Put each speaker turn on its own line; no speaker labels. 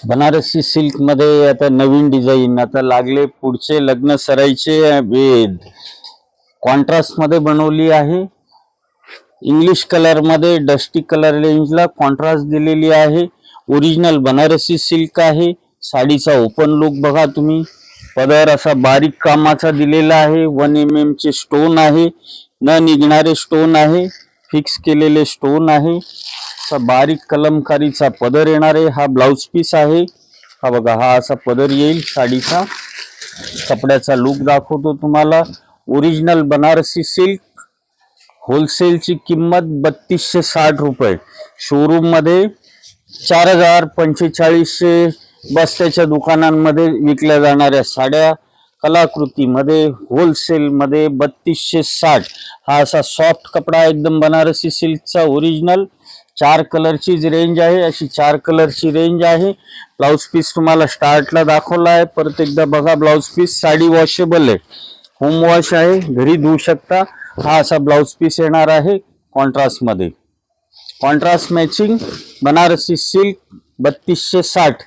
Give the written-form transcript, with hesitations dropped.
Banarasi silk मध्ये आता नवीन design आता लागले पुढचे लग्न सराईचे वेद कॉन्ट्रास्ट मध्ये बनवली आहे। इंग्लिश कलर मध्ये डस्टी कलर रेंजला कॉन्ट्रास्ट दिलेली आहे। ओरिजिनल बनारसी सिल्क आहे। साडीचा ओपन लुक बघा तुम्ही, पदर असा बारीक कामाचा दिलेला आहे। 1 mm चे स्टोन आहे, न निघणारे स्टोन आहे, फिक्स केलेले स्टोन आहे। असा बारीक कलमकारीचा पदर येणार आहे। हा ब्लाउज पीस आहे। हा बघा, हा असा पदर येईल साडीचा। कपड्याचा लुक दाखवतो तुम्हाला। ओरिजिनल बनारसी सिल्क, होलसेलची किंमत 3260 रुपये, शोरूम मध्ये 4045 बस्त्याच्या दुकानांमध्ये विकल्या जाणाऱ्या साड्या कलाकृतीमध्ये होलसेल मध्ये 3260। हा असा सॉफ्ट कपडा एकदम बनारसी सिल्कचा ओरिजिनल। 4 कलरची रेंज आहे, अशी 4 कलरची रेंज आहे। ब्लाउज पीस तुम्हाला स्टार्टला दाखवला आहे, परत एकदा बघा। ब्लाउज पीस साडी वॉशेबल आहे, होम वॉश आहे, घरी धुवू शकता। हा असा ब्लाउज पीस येणार आहे कॉन्ट्रास्ट मध्ये। Contrast matching Banarasi silk 3260।